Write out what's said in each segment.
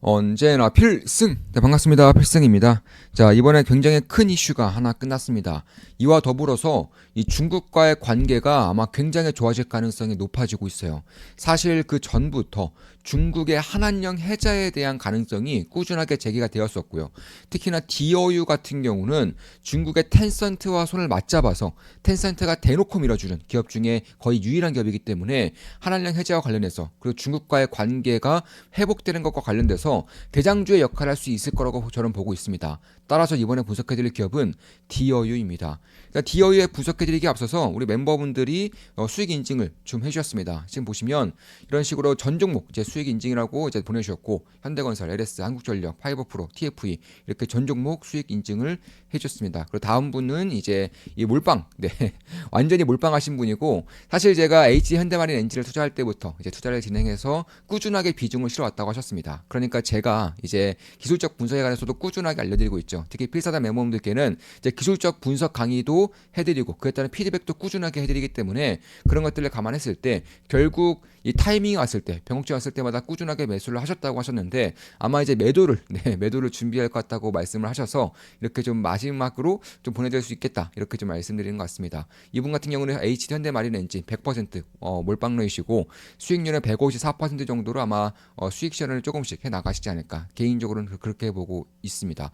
언제나 필승! 네, 반갑습니다. 필승입니다. 자, 이번에 굉장히 큰 이슈가 하나 끝났습니다. 이와 더불어서 이 중국과의 관계가 아마 굉장히 좋아질 가능성이 높아지고 있어요. 사실 그 전부터 중국의 한한령 해자에 대한 가능성이 꾸준하게 제기가 되었었고요. 특히나 DOU 같은 경우는 중국의 텐센트와 손을 맞잡아서 텐센트가 대놓고 밀어주는 기업 중에 거의 유일한 기업이기 때문에 한한령 해자와 관련해서 그리고 중국과의 관계가 회복되는 것과 관련돼서 대장주의 역할을 할 수 있을 거라고 저는 보고 있습니다. 따라서 이번에 분석해드릴 기업은 DOU입니다. 그러니까 DOU에 분석해드리기 앞서서 우리 멤버분들이 수익 인증을 좀 해주셨습니다. 지금 보시면 이런 식으로 전 종목 이제 수익 인증이라고 이제 보내주셨고 현대건설, LS, 한국전력, 파이버프로, TFE 이렇게 전 종목 수익 인증을 해주셨습니다. 그리고 다음 분은 이제 이 몰빵, 네 완전히 몰빵하신 분이고 사실 제가 H 현대마린 엔진을 투자할 때부터 이제 투자를 진행해서 꾸준하게 비중을 실어왔다고 하셨습니다. 그러니까 제가 이제 기술적 분석에 관해서도 꾸준하게 알려드리고 있죠. 특히 필사단 멤버분들께는 이제 기술적 분석 강의도 해드리고 그에 따른 피드백도 꾸준하게 해드리기 때문에 그런 것들을 감안했을 때 결국 이 타이밍이 왔을 때 병역지 왔을 때마다 꾸준하게 매수를 하셨다고 하셨는데 아마 이제 매도를 준비할 것 같다고 말씀을 하셔서 이렇게 좀 마지막으로 좀 보내드릴 수 있겠다 이렇게 좀 말씀드리는 것 같습니다. 이분 같은 경우는 HD 현대마린 엔진 100% 몰빵러이시고 수익률은 154% 정도로 아마 수익 실현을 조금씩 해 나가시지 않을까 개인적으로는 그렇게 보고 있습니다.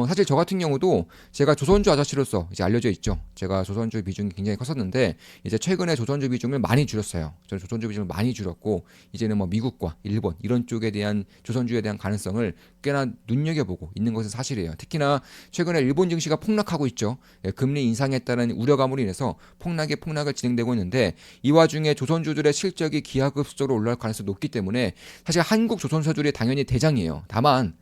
사실 저 같은 경우도 제가 조선주 아저씨로서 이제 알려져 있죠. 제가 조선주 비중이 굉장히 컸었는데 이제 최근에 조선주 비중을 많이 줄였어요. 저는 조선주 비중을 많이 줄였고 이제는 뭐 미국과 일본 이런 쪽에 대한 조선주에 대한 가능성을 꽤나 눈여겨보고 있는 것은 사실이에요. 특히나 최근에 일본 증시가 폭락하고 있죠. 금리 인상에 따른 우려감으로 인해서 폭락을 진행되고 있는데 이 와중에 조선주들의 실적이 기하급수적으로 올라갈 가능성이 높기 때문에 사실 한국 조선주들이 당연히 대장이에요. 다만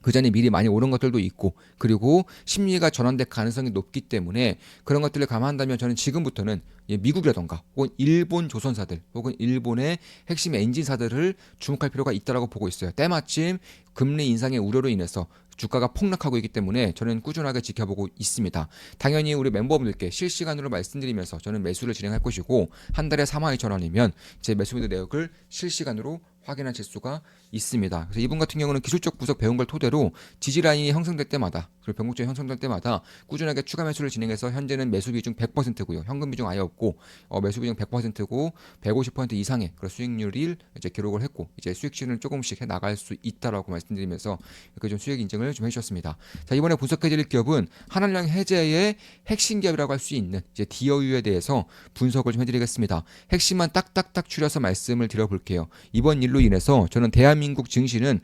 그 전에 미리 많이 오른 것들도 있고 그리고 심리가 전환될 가능성이 높기 때문에 그런 것들을 감안한다면 저는 지금부터는 미국이라던가 혹은 일본 조선사들 혹은 일본의 핵심 엔진사들을 주목할 필요가 있다고 보고 있어요. 때마침 금리 인상의 우려로 인해서 주가가 폭락하고 있기 때문에 저는 꾸준하게 지켜보고 있습니다. 당연히 우리 멤버분들께 실시간으로 말씀드리면서 저는 매수를 진행할 것이고 한 달에 42,000원이면 제 매수 매도 내역을 실시간으로 확인하실 수가 있습니다. 그래서 이분 같은 경우는 기술적 분석 배운 걸 토대로 지지라인이 형성될 때마다 그리고 변곡점이 형성될 때마다 꾸준하게 추가 매수를 진행해서 현재는 매수 비중 100%고요. 현금 비중 아예 없고 매수 비중 100%고 150% 이상의 그런 수익률을 이제 기록을 했고 이제 수익 실현을 조금씩 해 나갈 수 있다라고 말씀드리면서 이렇게 좀 수익 인증을 좀 해주셨습니다. 자, 이번에 분석해드릴 기업은 한한령 해제의 핵심 기업이라고 할 수 있는 이제 DOU에 대해서 분석을 좀 해드리겠습니다. 핵심만 딱딱딱 추려서 말씀을 드려볼게요. 이번 일로 인해서 저는 대한민국 증시는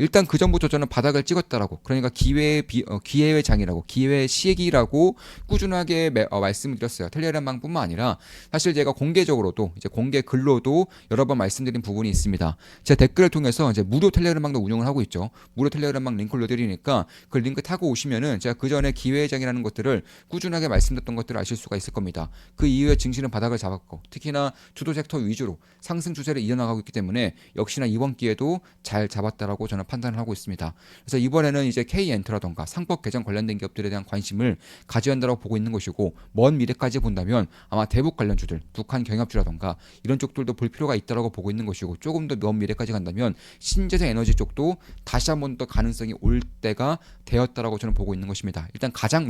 일단 그 전부터 저는 바닥을 찍었다라고 그러니까 기회의 장이라고 기회의 시기라고 꾸준하게 말씀을 드렸어요. 텔레그램방뿐만 아니라 사실 제가 공개적으로도 이제 공개 글로도 여러 번 말씀드린 부분이 있습니다. 제 댓글을 통해서 이제 무료 텔레그램방도 운영을 하고 있죠. 무료 텔레그램방 링크를 올려드리니까 그 링크 타고 오시면은 제가 그 전에 기회의 장이라는 것들을 꾸준하게 말씀드렸던 것들을 아실 수가 있을 겁니다. 그 이후에 증시는 바닥을 잡았고 특히나 주도 섹터 위주로 상승 추세를 이어나가고 있기 때문에 역시나 이번 기회도 잘 잡았다라고 저는 판단을 하고 있습니다. 그래서 이번에는 이제 K엔터라던가 상법 개정 관련된 기업들에 대한 관심을 가져야 한다고 보고 있는 것이고 먼 미래까지 본다면 아마 대북 관련주들, 북한 경협주라던가 이런 쪽들도 볼 필요가 있다고 보고 있는 것이고 조금 더 먼 미래까지 간다면 신재생 에너지 쪽도 다시 한번 더 가능성이 올 때가 되었다라고 저는 보고 있는 것입니다. 일단 가장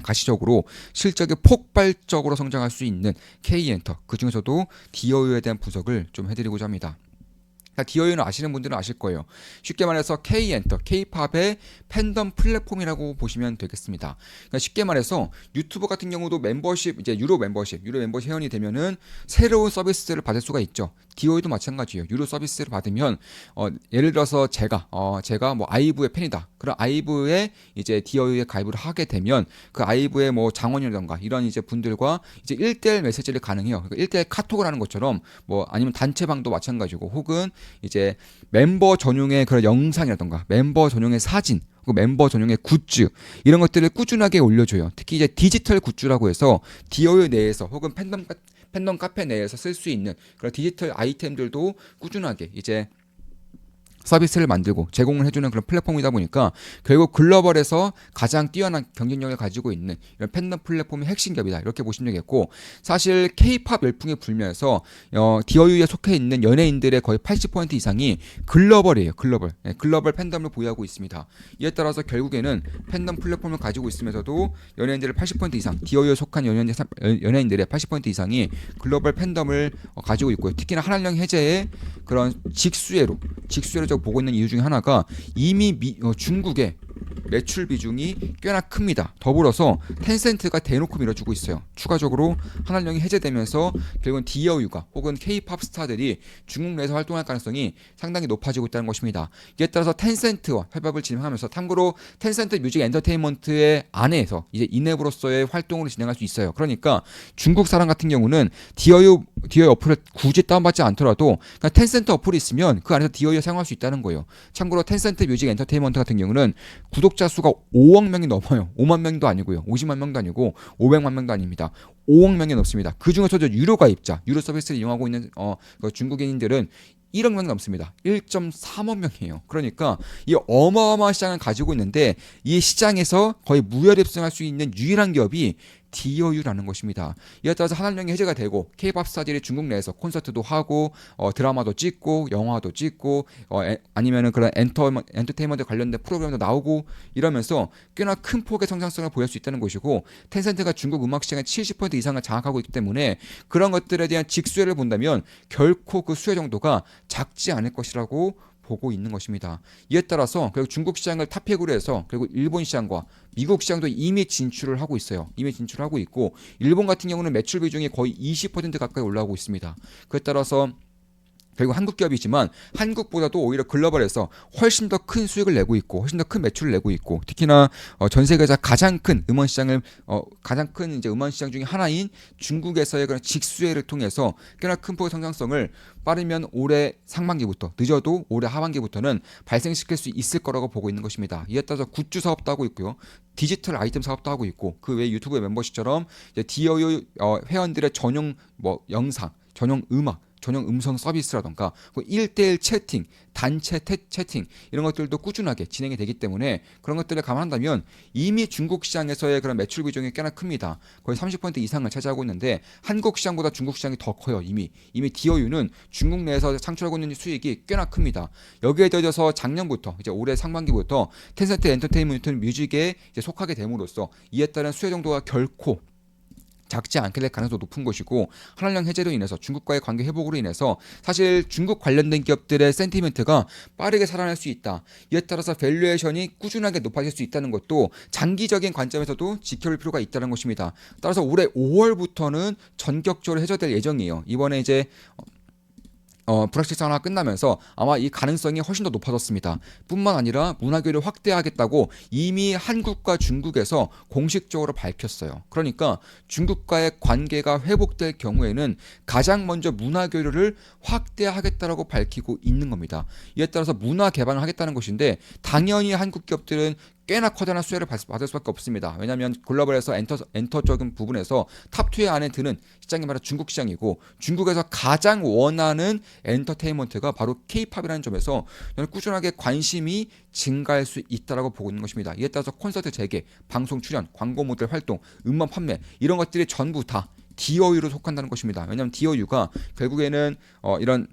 가시적으로 실적이 폭발적으로 성장할 수 있는 K엔터 그 중에서도 DOU에 대한 분석을 좀 해드리고자 합니다. DOU는 아시는 분들은 아실 거예요. 쉽게 말해서 K엔터, K-팝의 팬덤 플랫폼이라고 보시면 되겠습니다. 그러니까 쉽게 말해서 유튜브 같은 경우도 멤버십, 이제 유료 멤버십 회원이 되면은 새로운 서비스를 받을 수가 있죠. DOU도 마찬가지예요. 유료 서비스를 받으면 예를 들어서 제가 뭐 아이브의 팬이다. 그럼 아이브의 이제 DOU에 가입을 하게 되면 그 아이브의 뭐 장원이라던가 이런 이제 분들과 이제 1대1 메시지를 가능해요. 그러니까 1대1 카톡을 하는 것처럼 뭐 아니면 단체방도 마찬가지고 혹은 이제 멤버 전용의 그런 영상이라던가 멤버 전용의 사진 멤버 전용의 굿즈 이런 것들을 꾸준하게 올려줘요. 특히 이제 디지털 굿즈라고 해서 DOU 내에서 혹은 팬덤 카페 내에서 쓸 수 있는 그런 디지털 아이템들도 꾸준하게 이제 서비스를 만들고 제공을 해주는 그런 플랫폼이다 보니까 결국 글로벌에서 가장 뛰어난 경쟁력을 가지고 있는 이런 팬덤 플랫폼의 핵심 기업이다 이렇게 보시면 되겠고, 사실 K-팝 열풍이 불면서 디어유에 속해 있는 연예인들의 거의 80% 이상이 글로벌이에요. 글로벌 팬덤을 보유하고 있습니다. 이에 따라서 결국에는 팬덤 플랫폼을 가지고 있으면서도 연예인들의 80% 이상, 디어유에 속한 연예인들의 80% 이상이 글로벌 팬덤을 가지고 있고요. 특히나 한한령 해제의 그런 직수혜로 저거 보고 있는 이유 중에 하나가 이미 중국의 매출 비중이 꽤나 큽니다. 더불어서 텐센트가 대놓고 밀어주고 있어요. 추가적으로 한한령이 해제되면서 결국은 디어유가 혹은 K-팝 스타들이 중국 내에서 활동할 가능성이 상당히 높아지고 있다는 것입니다. 이에 따라서 텐센트와 협업을 진행하면서, 참고로 텐센트 뮤직 엔터테인먼트의 안에서 이제 인앱으로서의 활동을 진행할 수 있어요. 그러니까 중국 사람 같은 경우는 디어유 어플을 굳이 다운받지 않더라도 그냥 텐센트 어플이 있으면 그 안에서 디어유 사용할 수 있다는 거예요. 참고로 텐센트 뮤직 엔터테인먼트 같은 경우는 구독자 수가 5억 명이 넘어요. 5만 명도 아니고요. 50만 명도 아니고 500만 명도 아닙니다. 5억 명이 넘습니다. 그 중에서도 유료 가입자, 유료 서비스를 이용하고 있는 그 중국인들은 1억 명 넘습니다. 1.3억 명이에요. 그러니까 이 어마어마한 시장을 가지고 있는데 이 시장에서 거의 무혈입성할 수 있는 유일한 기업이 디어유라는 것입니다. 이에 따라서 한한령이 해제가 되고 K-팝 스타들이 중국 내에서 콘서트도 하고 드라마도 찍고 영화도 찍고 아니면은 그런 엔터테인먼트 관련된 프로그램도 나오고 이러면서 꽤나 큰 폭의 성장성을 보일 수 있다는 것이고, 텐센트가 중국 음악 시장의 70% 이상을 장악하고 있기 때문에 그런 것들에 대한 직수혜를 본다면 결코 그 수혜 정도가 작지 않을 것이라고 보고 있는 것입니다. 이에 따라서 결국 중국 시장을 탑픽으로 해서 결국 일본 시장과 미국 시장도 이미 진출을 하고 있어요. 이미 진출을 하고 있고, 일본 같은 경우는 매출 비중이 거의 20% 가까이 올라오고 있습니다. 그에 따라서 결국 한국 기업이지만 한국보다도 오히려 글로벌에서 훨씬 더 큰 수익을 내고 있고 훨씬 더 큰 매출을 내고 있고, 특히나 전 세계에서 가장 큰 음원 시장을 가장 큰 이제 음원 시장 중에 하나인 중국에서의 그런 직수혜를 통해서 꽤나 큰 폭의 성장성을 빠르면 올해 상반기부터, 늦어도 올해 하반기부터는 발생시킬 수 있을 거라고 보고 있는 것입니다. 이에 따라서 굿즈 사업도 하고 있고요. 디지털 아이템 사업도 하고 있고, 그 외 유튜브 멤버십처럼 이제 디어유 회원들의 전용 영상, 전용 음악, 전용 음성 서비스라던가 1대1 채팅, 단체 채팅 이런 것들도 꾸준하게 진행이 되기 때문에 그런 것들을 감안한다면 이미 중국 시장에서의 그런 매출 비중이 꽤나 큽니다. 거의 30% 이상을 차지하고 있는데 한국 시장보다 중국 시장이 더 커요. 이미 디어유는 중국 내에서 창출하고 있는 수익이 꽤나 큽니다. 여기에 더해져서 작년부터 이제 올해 상반기부터 텐센트 엔터테인먼트 뮤직에 이제 속하게 됨으로써 이에 따른 수혜 정도가 결코 작지 않게 될 가능성도 높은 것이고, 한한령 해제로 인해서 중국과의 관계 회복으로 인해서 사실 중국 관련된 기업들의 센티멘트가 빠르게 살아날 수 있다. 이에 따라서 밸류에이션이 꾸준하게 높아질 수 있다는 것도 장기적인 관점에서도 지켜볼 필요가 있다는 것입니다. 따라서 올해 5월부터는 전격적으로 해제될 예정이에요. 이번에 이제 불확실성 하나 끝나면서 아마 이 가능성이 훨씬 더 높아졌습니다. 뿐만 아니라 문화교류를 확대하겠다고 이미 한국과 중국에서 공식적으로 밝혔어요. 그러니까 중국과의 관계가 회복될 경우에는 가장 먼저 문화교류를 확대하겠다라고 밝히고 있는 겁니다. 이에 따라서 문화 개방을 하겠다는 것인데, 당연히 한국 기업들은 꽤나 커다란 수혜를 받을 수밖에 없습니다. 왜냐하면 글로벌에서 엔터적인 부분에서 탑2의 안에 드는 시장이 바로 중국 시장이고, 중국에서 가장 원하는 엔터테인먼트가 바로 K-팝이라는 점에서 저는 꾸준하게 관심이 증가할 수 있다고 보고 있는 것입니다. 이에 따라서 콘서트 재개, 방송 출연, 광고 모델 활동, 음원 판매 이런 것들이 전부 다 디어유로 속한다는 것입니다. 왜냐하면 디어유가 결국에는 이런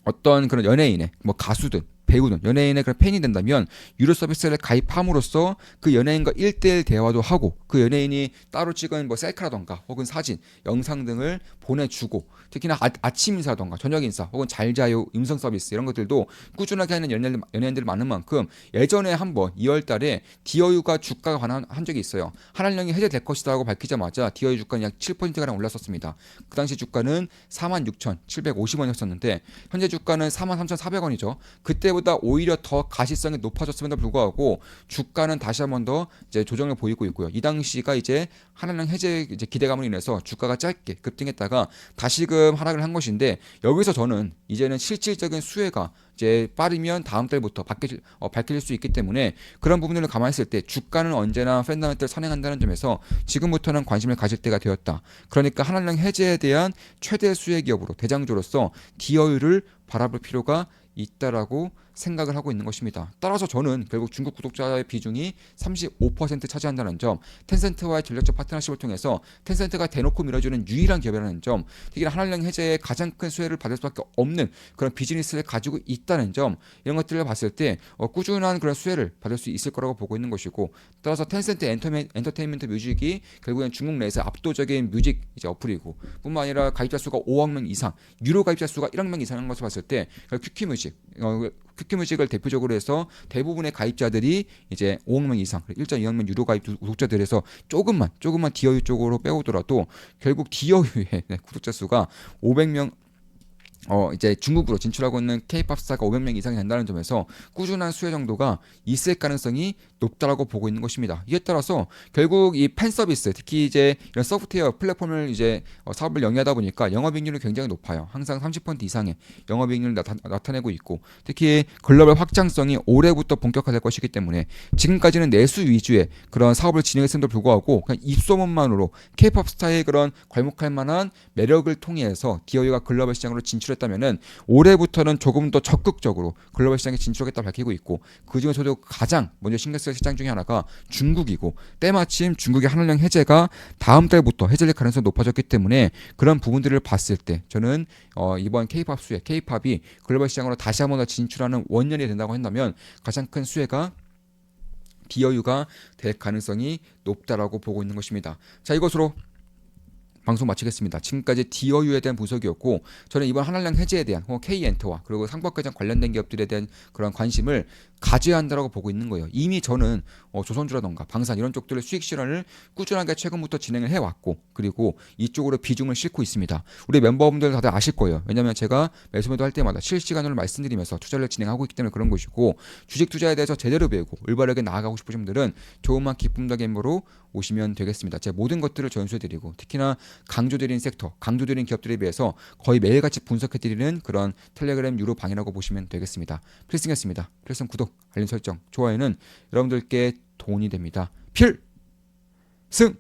어떤 그런 연예인의 가수든 배우든 연예인의 그런 팬이 된다면 유료 서비스를 가입함으로써 그 연예인과 1대1 대화도 하고, 그 연예인이 따로 찍은 셀카라던가 혹은 사진, 영상 등을 보내주고, 특히나 아침 인사라던가 저녁 인사 혹은 잘 자요 음성 서비스 이런 것들도 꾸준하게 하는 연예인들이 많은 만큼, 예전에 한번 2월 달에 디어유가 주가가 반환한 적이 있어요. 한한령이 해제될 것이라고 밝히자마자 디어유 주가는 약 7%가량 올랐었습니다. 그 당시 주가는 46,750원이었었는데 현재 주가는 43,400원이죠. 그때보다 오히려 더 가시성이 높아졌음에도 불구하고 주가는 다시 한번 더 이제 조정을 보이고 있고요. 이 당시가 이제 한한령 해제 이제 기대감으로 인해서 주가가 짧게 급등했다가 다시금 하락을 한 것인데, 여기서 저는 이제는 실질적인 수혜가 이제 빠르면 다음 달부터 밝혀질 수 있기 때문에 그런 부분들을 감안했을 때 주가는 언제나 펀더멘털을 선행한다는 점에서 지금부터는 관심을 가질 때가 되었다. 그러니까 한한령 해제에 대한 최대 수혜 기업으로 대장주로서 디어유를 바라볼 필요가 있다라고 생각을 하고 있는 것입니다. 따라서 저는 결국 중국 구독자의 비중이 35% 차지한다는 점, 텐센트와의 전략적 파트너십을 통해서 텐센트가 대놓고 밀어주는 유일한 기업이라는 점, 특히나 한한령 해제에 가장 큰 수혜를 받을 수밖에 없는 그런 비즈니스를 가지고 있다는 점, 이런 것들을 봤을 때 꾸준한 그런 수혜를 받을 수 있을 거라고 보고 있는 것이고, 따라서 텐센트 엔터테인먼트 뮤직이 결국엔 중국 내에서 압도적인 뮤직 이제 어플이고, 뿐만 아니라 가입자 수가 5억 명 이상, 유료 가입자 수가 1억 명 이상인 것을 봤을 때 큐큐뮤직을 대표적으로 해서 대부분의 가입자들이 이제 5억 명 이상, 1.2억 명 유료 가입 구독자들에서 조금만 디어유 쪽으로 빼오더라도 결국 디어유의 구독자 수가 500명 이제 중국으로 진출하고 있는 K-팝 스타가 500명 이상이 된다는 점에서 꾸준한 수혜 정도가 있을 가능성이 높다라고 보고 있는 것입니다. 이에 따라서 결국 이 팬 서비스, 특히 이제 이런 소프트웨어 플랫폼을 이제 사업을 영위하다 보니까 영업이익률이 굉장히 높아요. 항상 30% 이상의 영업이익률을 나타내고 있고, 특히 글로벌 확장성이 올해부터 본격화될 것이기 때문에 지금까지는 내수 위주의 그런 사업을 진행했음에도 불구하고 그냥 입소문만으로 K-팝 스타의 그런 괄목할 만한 매력을 통해서 디어유가 글로벌 시장으로 진출했다면은 올해부터는 조금 더 적극적으로 글로벌 시장에 진출하겠다 밝히고 있고, 그 중에서도 가장 먼저 신경 쓸 시장 중에 하나가 중국이고, 때마침 중국의 한한령 해제가 다음 달부터 해제될 가능성이 높아졌기 때문에 그런 부분들을 봤을 때 저는 이번 K-팝 수혜, K-팝이 글로벌 시장으로 다시 한번 더 진출하는 원년이 된다고 한다면 가장 큰 수혜가 디어유가 될 가능성이 높다라고 보고 있는 것입니다. 자, 이것으로 방송 마치겠습니다. 지금까지 디어유에 대한 분석이었고, 저는 이번 한한령 해제에 대한 K엔터와 그리고 상법개정 관련된 기업들에 대한 그런 관심을 가져야 한다고 보고 있는 거예요. 이미 저는 조선주라던가 방산 이런 쪽들의 수익 실현을 꾸준하게 최근부터 진행을 해왔고, 그리고 이쪽으로 비중을 싣고 있습니다. 우리 멤버분들 다들 아실 거예요. 왜냐하면 제가 매수매도 할 때마다 실시간으로 말씀드리면서 투자를 진행하고 있기 때문에 그런 것이고, 주식 투자에 대해서 제대로 배우고 올바르게 나아가고 싶으신 분들은 조금만 기쁨 더게임으로 오시면 되겠습니다. 제가 모든 것들을 전수해드리고, 특히나 강조드린 섹터, 강조드린 기업들에 비해서 거의 매일같이 분석해드리는 그런 텔레그램 유료 방이라고 보시면 되겠습니다. 필승이었습니다. 필승 구독, 알림 설정, 좋아요는 여러분들께 도움이 됩니다. 필승!